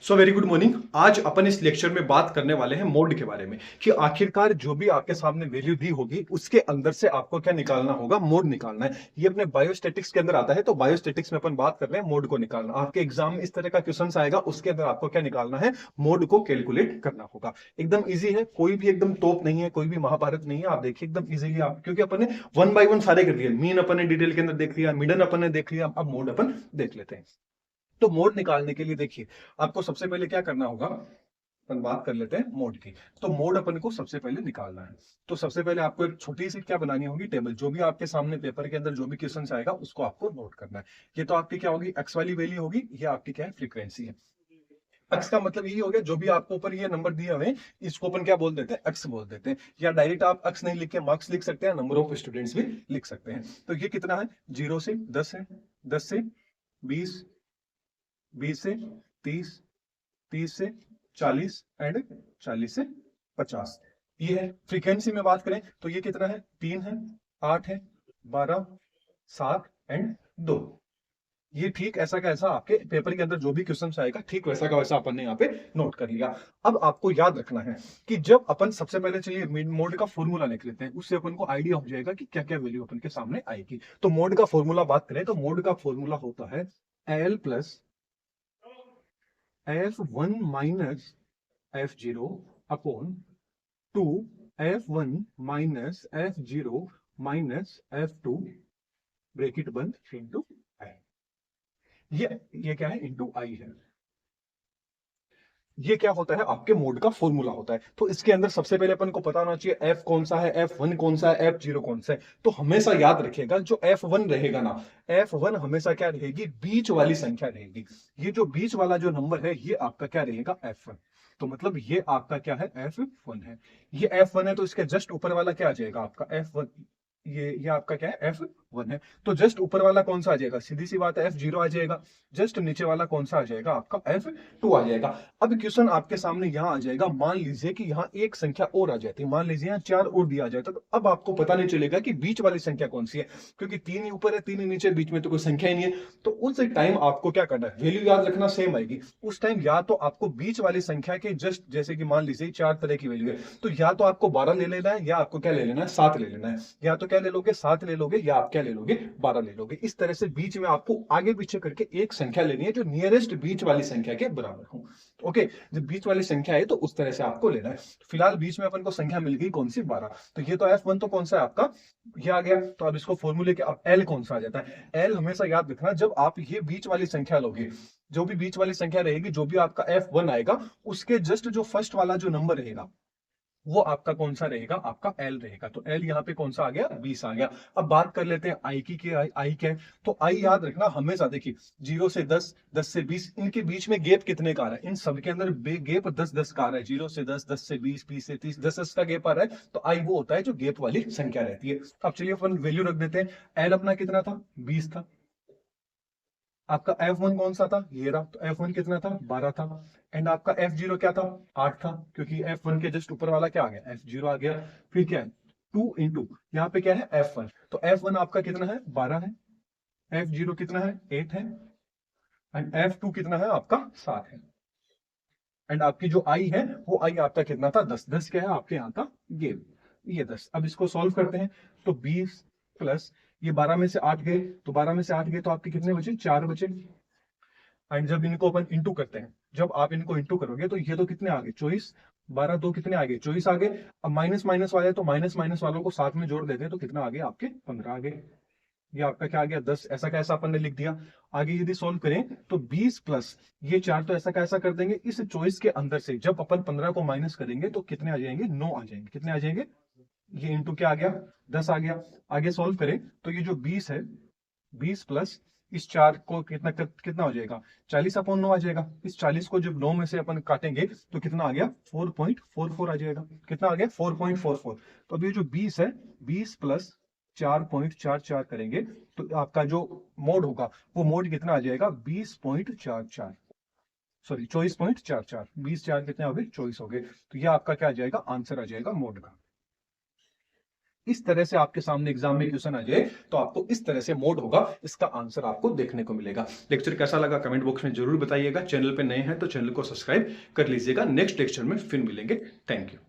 So very good morning. आज अपन इस lecture में बात करने वाले हैं मोड के बारे में कि आखिरकार जो भी आपके सामने वैल्यू दी होगी उसके अंदर से आपको क्या निकालना होगा, मोड निकालना है। ये अपने बायोस्टैटिक्स के अंदर आता है, तो बायोस्टैटिक्स में अपन बात कर रहे हैं मोड को निकालना। आपके एग्जाम में इस तरह का क्वेश्चन आएगा, उसके अंदर आपको क्या निकालना है, मोड को कैलकुलेट करना होगा। एकदम इजी है, कोई भी एकदम तोप नहीं है, कोई भी महाभारत नहीं है। आप देखिए एकदम इजीली आप, क्योंकि अपन ने वन बाय वन सारे कर दिए। मीन अपन ने डिटेल के अंदर देख लिया, मिडन अपन ने देख लिया, अब मोड अपन देख लेते हैं। तो मोड निकालने के लिए देखिए आपको सबसे पहले क्या करना होगा, अपन बात कर लेते हैं मोड की। तो मोड अपन को सबसे पहले निकालना है। तो सबसे पहले आपको एक छोटी सी क्या बनानी होगी, टेबल। जो भी आपके सामने पेपर के अंदर जो भी क्वेश्चन आएगा उसको आपको नोट करना है। ये तो आपकी क्या होगी, एक्स वाली वैल्यू होगी, ये आपकी क्या है, फ्रीक्वेंसी है। एक्स का मतलब यही हो गया, जो भी आपको ऊपर ये नंबर दिए हुए इसको अपन क्या बोल देते हैं, एक्स बोल देते हैं। या डायरेक्ट आप एक्स नहीं लिख के मार्क्स लिख सकते हैं, नंबर ऑफ स्टूडेंट्स भी लिख सकते हैं। तो ये कितना है, 0 से 10 है, 10 से 20, 20 से 30, 30 से 40 एंड 40 से 50। ये है। फ्रीक्वेंसी में बात करें तो ये कितना है, 3 है, 8 है, 12, 7 एंड 2। ये ठीक ऐसा का ऐसा आपके पेपर के अंदर जो भी क्वेश्चन आएगा ठीक वैसा का वैसा अपन ने यहाँ पे नोट कर लिया। अब आपको याद रखना है कि जब अपन सबसे पहले चलिए मोड का फॉर्मूला लिख लेते हैं, उससे अपन को आइडिया हो जाएगा कि क्या क्या वैल्यू अपन के सामने आएगी। तो मोड का फॉर्मूला बात करें तो मोड का फॉर्मूला होता है L plus F1 minus F0 upon 2 F1 minus F0 minus F2 bracket बंद इंटू आई। ये क्या है, इंटू आई है। ये क्या होता है, आपके मोड का फॉर्मूला होता है। तो इसके अंदर सबसे पहले अपन को पता होना चाहिए एफ कौन सा है, F1 कौन सा है, F0 कौन सा है। तो हमेशा याद रखिएगा जो F1 रहेगा ना, F1 हमेशा क्या रहेगी, बीच वाली संख्या रहेगी। ये जो बीच वाला जो नंबर है ये आपका क्या रहेगा, F1। तो मतलब ये आपका क्या है, F1 है। ये F1 है, तो इसके जस्ट ऊपर वाला क्या आ जाएगा आपका F1। ये आपका क्या है, F1 है। तो जस्ट ऊपर वाला कौन सा आ जाएगा, सीधी सी बात है F0 आ जाएगा। जस्ट नीचे वाला कौन सा आ जाएगा, आपका F2 आ जाएगा। अब क्वेश्चन आपके सामने यहाँ आ जाएगा, मान लीजिए कि यहाँ एक संख्या और आ जाती है, मान लीजिए यहाँ 4 और दिया जाता, तो अब आपको पता नहीं चलेगा कि बीच वाली संख्या कौन सी है, क्योंकि 3 ही ऊपर है 3 ही नीचे, बीच में तो कोई संख्या ही नहीं है। तो उस टाइम आपको क्या करना है, वैल्यू याद रखना सेम आएगी। उस टाइम या तो आपको बीच वाली संख्या के जस्ट, जैसे कि मान लीजिए 4 तरह की वैल्यू है, तो या तो आपको 12 ले लेना है, या आपको क्या ले लेना है, 7 ले लेना है। या तो क्या ले लोगे, 7 ले लोगे, या आप क्या ले लोगे, 12 ले लोगे। इस तरह से बीच में आपको आगे पीछे करके एक संख्या लेनी है जो नियरेस्ट बीच वाली संख्या के बराबर हो। ओके, जब बीच वाली संख्या है तो उस तरह से आपको लेना है। फिलहाल बीच में अपन को संख्या मिल गई कौन सी, 12। तो ये तो F1 तो कौन सा है आपका, ये आ गया। तो अब इसको फॉर्मूले के, अब L कौन सा आ जाता है। L हमेशा याद रखना, जब आप ये बीच वाली संख्या लोगे, जो भी बीच वाली संख्या रहेगी, जो भी आपका F1 आएगा, उसके जस्ट जो फर्स्ट वाला जो नंबर रहेगा वो आपका कौन सा रहेगा, आपका एल रहेगा। तो एल यहाँ पे कौन सा आ गया, 20 आ गया। अब बात कर लेते हैं आई की, आई क्या है। तो आई याद रखना हमेशा, देखिए 0 से 10, 10 से 20, इनके बीच में गैप कितने का आ रहा है, इन सबके अंदर गैप 10-10 का आ रहा है। 0 से 10, 10 से 20, 20 से 30, 10 का गैप आ रहा है। तो आई वो होता है जो गैप वाली संख्या रहती है। अब चलिए अपन वैल्यू रख देते हैं। एल अपना कितना था, 20 था। आपका F1 कौन सा था, ये रहा। तो F1 कितना था, 12 था। एंड आपका F0 क्या था, 8 था, क्योंकि F1 के जस्ट ऊपर वाला क्या आ गया, F0 आ गया। फिर क्या है, 2 इंटू यहाँ पे क्या है, F1। तो F1 आपका कितना है, 12 है। F0 कितना है, 8 है। एंड F2 कितना है आपका, 7 है। एंड आपकी जो आई है वो आई आपका कितना था, 10। 10 क्या है आपके यहाँ का गेम, ये 10। अब इसको सॉल्व करते हैं। तो 20 प्लस ये 12 में से 8 गए, तो 12 में से 8 गए तो आपके कितने बचे, 4 बचे। एंड जब इनको अपन इंटू करते हैं, जब आप इनको इंटू करोगे तो ये तो कितने आ गए, 24। 12 दो कितने आ गए, 24 आ गए। अब माइनस माइनस वाले, तो माइनस माइनस वालों को साथ में जोड़ देते हैं, तो कितना आ गया आपके, 15 आ गए। ये आपका क्या आ गया, 10। ऐसा कैसा अपन ने लिख दिया। आगे यदि सॉल्व करें तो 20 प्लस ये 4, तो ऐसा कैसा कर देंगे, इस चॉइस के अंदर से जब अपन 15 को माइनस करेंगे तो कितने आ जाएंगे, 9 आ जाएंगे। कितने आ जाएंगे, ये इंटू क्या आ गया, 10 आ गया। आगे सॉल्व करें तो ये जो 20 है, 20 प्लस इस 4 को कितना हो जाएगा, 40/9 आ जाएगा। इस 40 को जब 9 में से अपन काटेंगे तो कितना आ गया, 4.44 आ जाएगा। कितना आ गया, 4.44। तो अब ये जो 20 है, 20 प्लस 4.44 करेंगे तो आपका जो मोड होगा वो मोड कितना आ जाएगा, 20.44। सॉरी 24.44। 20 4 कितने हो गए, 24 हो गए। तो ये आपका क्या आ जाएगा, आंसर आ जाएगा मोड का। इस तरह से आपके सामने एग्जाम में क्वेश्चन आ जाए तो आपको इस तरह से मोड होगा, इसका आंसर आपको देखने को मिलेगा। लेक्चर कैसा लगा कमेंट बॉक्स में जरूर बताइएगा। चैनल पे नए हैं तो चैनल को सब्सक्राइब कर लीजिएगा। नेक्स्ट लेक्चर में फिर मिलेंगे। Thank you.